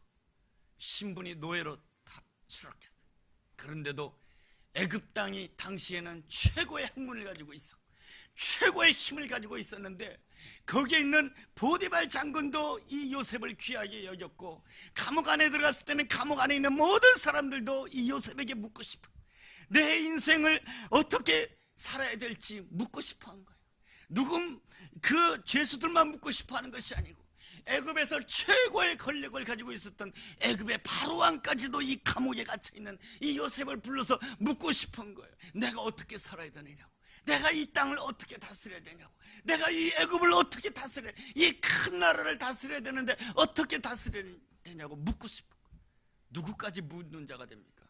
신분이 노예로 다 추락했어요. 그런데도 애굽 땅이 당시에는 최고의 학문을 가지고 있어 최고의 힘을 가지고 있었는데 거기에 있는 보디발 장군도 이 요셉을 귀하게 여겼고 감옥 안에 들어갔을 때는 감옥 안에 있는 모든 사람들도 이 요셉에게 묻고 싶어, 내 인생을 어떻게 살아야 될지 묻고 싶어 한 거예요. 누군 그 죄수들만 묻고 싶어 하는 것이 아니고 애굽에서 최고의 권력을 가지고 있었던 애굽의 바로왕까지도 이 감옥에 갇혀있는 이 요셉을 불러서 묻고 싶은 거예요. 내가 어떻게 살아야 되느냐고, 내가 이 땅을 어떻게 다스려야 되냐고, 내가 이 애굽을 어떻게 다스려야, 이 큰 나라를 다스려야 되는데 어떻게 다스려야 되냐고 묻고 싶은 거예요. 누구까지 묻는 자가 됩니까?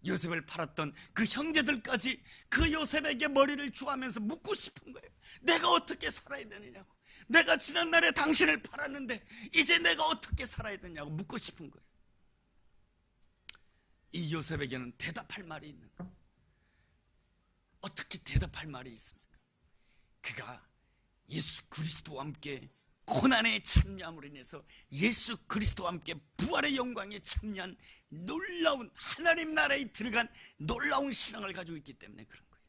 요셉을 팔았던 그 형제들까지 그 요셉에게 머리를 주하면서 묻고 싶은 거예요. 내가 어떻게 살아야 되느냐고, 내가 지난날에 당신을 팔았는데 이제 내가 어떻게 살아야 되냐고 묻고 싶은 거예요. 이 요셉에게는 대답할 말이 있는 거예요. 어떻게 대답할 말이 있습니까? 그가 예수 그리스도와 함께 고난에 참여함으로 인해서 예수 그리스도와 함께 부활의 영광에 참여한 놀라운 하나님 나라에 들어간 놀라운 신앙을 가지고 있기 때문에 그런 거예요.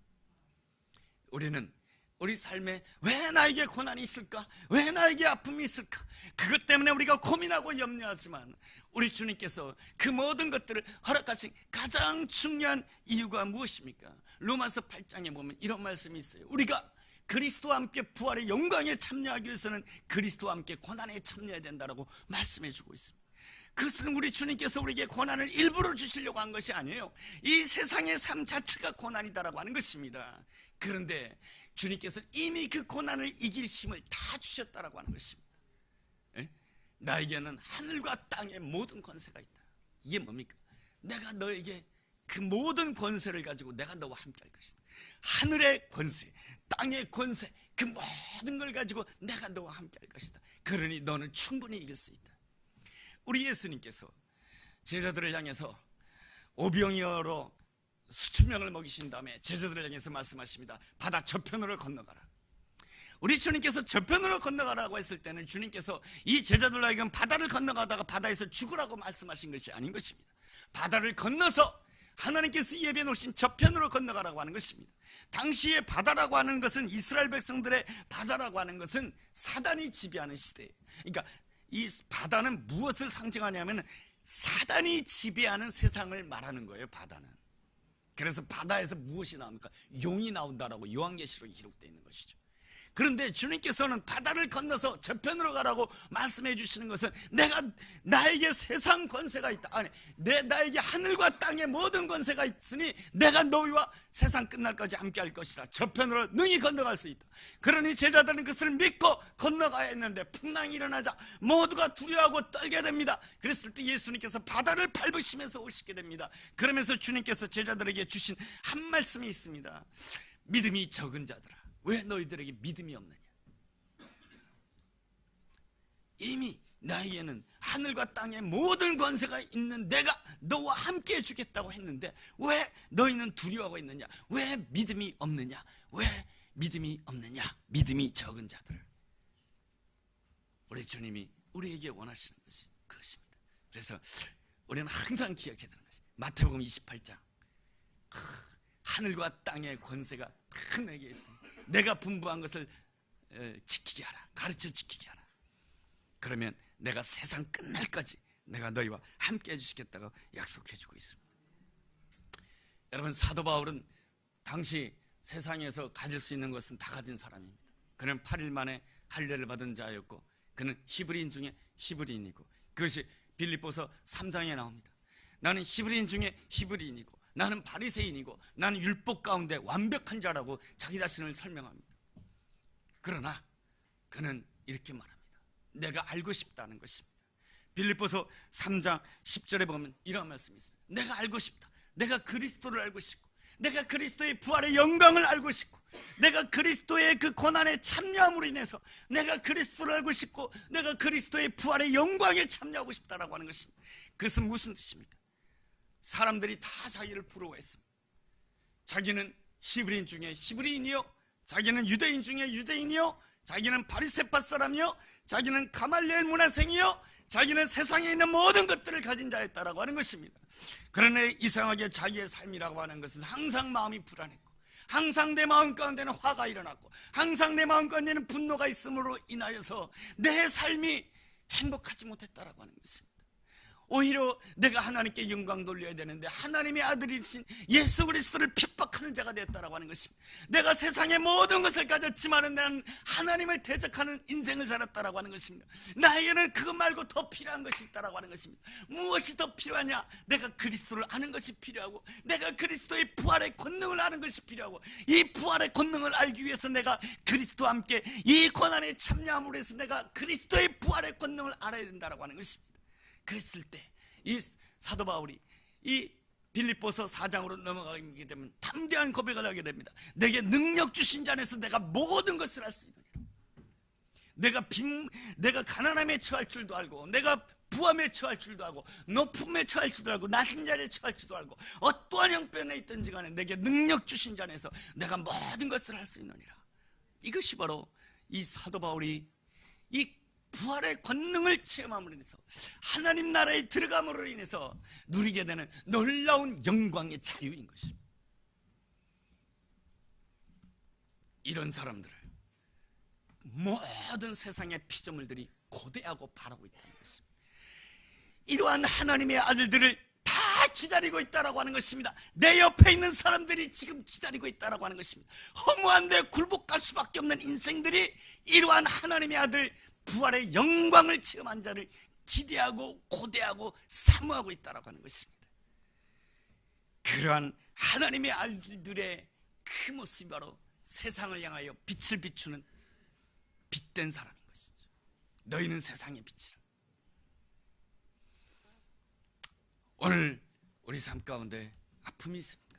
우리는 우리 삶에 왜 나에게 고난이 있을까? 왜 나에게 아픔이 있을까? 그것 때문에 우리가 고민하고 염려하지만 우리 주님께서 그 모든 것들을 허락하신 가장 중요한 이유가 무엇입니까? 로마서 8장에 보면 이런 말씀이 있어요. 우리가 그리스도와 함께 부활의 영광에 참여하기 위해서는 그리스도와 함께 고난에 참여해야 된다고 말씀해 주고 있습니다. 그것은 우리 주님께서 우리에게 고난을 일부러 주시려고 한 것이 아니에요. 이 세상의 삶 자체가 고난이다라고 하는 것입니다. 그런데 주님께서 이미 그 고난을 이길 힘을 다 주셨다라고 하는 것입니다. 에? 나에게는 하늘과 땅의 모든 권세가 있다. 이게 뭡니까? 내가 너에게 그 모든 권세를 가지고 내가 너와 함께 할 것이다. 하늘의 권세, 땅의 권세, 그 모든 걸 가지고 내가 너와 함께 할 것이다. 그러니 너는 충분히 이길 수 있다. 우리 예수님께서 제자들을 향해서 오병이어로 수천 명을 먹이신 다음에 제자들을 향해서 말씀하십니다. 바다 저편으로 건너가라. 우리 주님께서 저편으로 건너가라고 했을 때는 주님께서 이 제자들로 하여금 바다를 건너가다가 바다에서 죽으라고 말씀하신 것이 아닌 것입니다. 바다를 건너서 하나님께서 예비해 놓으신 저편으로 건너가라고 하는 것입니다. 당시에 바다라고 하는 것은, 이스라엘 백성들의 바다라고 하는 것은 사단이 지배하는 시대예요. 그러니까 이 바다는 무엇을 상징하냐면 사단이 지배하는 세상을 말하는 거예요. 바다는. 그래서 바다에서 무엇이 나옵니까? 용이 나온다라고 요한계시록에 기록되어 있는 것이죠. 그런데 주님께서는 바다를 건너서 저편으로 가라고 말씀해 주시는 것은 나에게 세상 권세가 있다. 아니, 나에게 하늘과 땅의 모든 권세가 있으니 내가 너희와 세상 끝날까지 함께 할 것이라. 저편으로 능히 건너갈 수 있다. 그러니 제자들은 그것을 믿고 건너가야 했는데 풍랑이 일어나자 모두가 두려워하고 떨게 됩니다. 그랬을 때 예수님께서 바다를 밟으시면서 오시게 됩니다. 그러면서 주님께서 제자들에게 주신 한 말씀이 있습니다. 믿음이 적은 자들아, 왜 너희들에게 믿음이 없느냐? 이미 나에게는 하늘과 땅의 모든 권세가 있는 내가 너와 함께 해주겠다고 했는데 왜 너희는 두려워하고 있느냐? 왜 믿음이 없느냐? 왜 믿음이 없느냐? 믿음이 적은 자들을 우리 주님이 우리에게 원하시는 것이 그것입니다. 그래서 우리는 항상 기억해야 되는 것이 마태복음 28장, 하늘과 땅의 권세가 다 내게 있어. 내가 분부한 것을 지키게 하라. 가르쳐 지키게 하라. 그러면 내가 세상 끝날까지 내가 너희와 함께 해주시겠다고 약속해 주고 있습니다. 여러분, 사도 바울은 당시 세상에서 가질 수 있는 것은 다 가진 사람입니다. 그는 8일 만에 할례를 받은 자였고, 그는 히브리인 중에 히브리인이고, 그것이 빌립보서 3장에 나옵니다. 나는 히브리인 중에 히브리인이고, 나는 바리새인이고, 나는 율법 가운데 완벽한 자라고 자기 자신을 설명합니다. 그러나 그는 이렇게 말합니다. 내가 알고 싶다는 것입니다. 빌립보서 3장 10절에 보면 이런 말씀이 있습니다. 내가 알고 싶다. 내가 그리스도를 알고 싶고, 내가 그리스도의 부활의 영광을 알고 싶고, 내가 그리스도의 그 고난에 참여함으로 인해서 내가 그리스도를 알고 싶고, 내가 그리스도의 부활의 영광에 참여하고 싶다라고 하는 것입니다. 그것은 무슨 뜻입니까? 사람들이 다 자기를 부러워했습니다. 자기는 히브리인 중에 히브리인이요, 자기는 유대인 중에 유대인이요, 자기는 바리새파 사람이요, 자기는 가말리엘 문화생이요, 자기는 세상에 있는 모든 것들을 가진 자였다라고 하는 것입니다. 그러나 이상하게 자기의 삶이라고 하는 것은 항상 마음이 불안했고, 항상 내 마음 가운데는 화가 일어났고, 항상 내 마음 가운데는 분노가 있음으로 인하여서 내 삶이 행복하지 못했다라고 하는 것입니다. 오히려 내가 하나님께 영광 돌려야 되는데 하나님의 아들이신 예수 그리스도를 핍박하는 자가 됐다라고 하는 것입니다. 내가 세상의 모든 것을 가졌지만 난 하나님을 대적하는 인생을 살았다라고 하는 것입니다. 나에게는 그것 말고 더 필요한 것이 있다라고 하는 것입니다. 무엇이 더 필요하냐? 내가 그리스도를 아는 것이 필요하고, 내가 그리스도의 부활의 권능을 아는 것이 필요하고, 이 부활의 권능을 알기 위해서 내가 그리스도와 함께 이 고난에 참여함으로 해서 내가 그리스도의 부활의 권능을 알아야 된다라고 하는 것입니다. 그랬을 때 이 사도 바울이 이 빌립보서 4장으로 넘어가게 되면 담대한 고백을 하게 됩니다. 내게 능력 주신 자 안에서 내가 모든 것을 할 수 있느니라. 내가 가난함에 처할 줄도 알고, 내가 부함에 처할 줄도 알고, 높음에 처할 줄도 알고, 낮은 자리에 처할 줄도 알고, 어떠한 형편에 있든지 간에 내게 능력 주신 자 안에서 내가 모든 것을 할 수 있느니라. 이것이 바로 이 사도 바울이 이 부활의 권능을 체험함으로 인해서, 하나님 나라에 들어감으로 인해서 누리게 되는 놀라운 영광의 자유인 것입니다. 이런 사람들을 모든 세상의 피조물들이 고대하고 바라고 있다는 것입니다. 이러한 하나님의 아들들을 다 기다리고 있다라고 하는 것입니다. 내 옆에 있는 사람들이 지금 기다리고 있다라고 하는 것입니다. 허무한데 굴복할 수밖에 없는 인생들이 이러한 하나님의 아들 부활의 영광을 체험한 자를 기대하고 고대하고 사모하고 있다라고 하는 것입니다. 그러한 하나님의 아들들의 그 모습이 바로 세상을 향하여 빛을 비추는 빛된 사람인 것이죠. 너희는 세상의 빛이라. 오늘 우리 삶 가운데 아픔이 있습니다.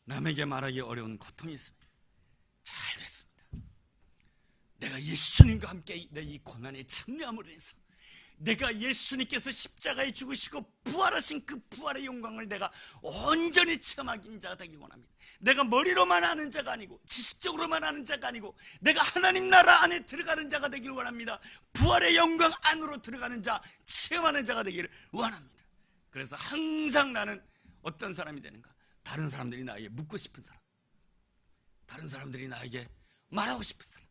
남에게 말하기 어려운 고통이 있습니다. 잘 됐습니다. 내가 예수님과 함께 내 이 고난에 참여함으로 해서 내가 예수님께서 십자가에 죽으시고 부활하신 그 부활의 영광을 내가 온전히 체험하는 자가 되기 원합니다. 내가 머리로만 아는 자가 아니고, 지식적으로만 아는 자가 아니고, 내가 하나님 나라 안에 들어가는 자가 되기를 원합니다. 부활의 영광 안으로 들어가는 자, 체험하는 자가 되기를 원합니다. 그래서 항상 나는 어떤 사람이 되는가? 다른 사람들이 나에게 묻고 싶은 사람, 다른 사람들이 나에게 말하고 싶은 사람.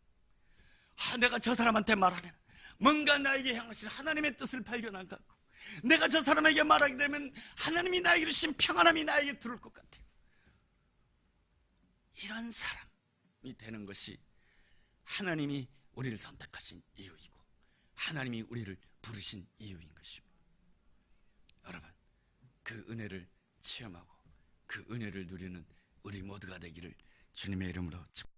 내가 저 사람한테 말하면 뭔가 나에게 향하신 하나님의 뜻을 발견한 것 같고, 내가 저 사람에게 말하게 되면 하나님이 나에게 주신 평안함이 나에게 들어올 것 같아요. 이런 사람이 되는 것이 하나님이 우리를 선택하신 이유이고, 하나님이 우리를 부르신 이유인 것입니다. 여러분, 그 은혜를 체험하고 그 은혜를 누리는 우리 모두가 되기를 주님의 이름으로 축복합니다.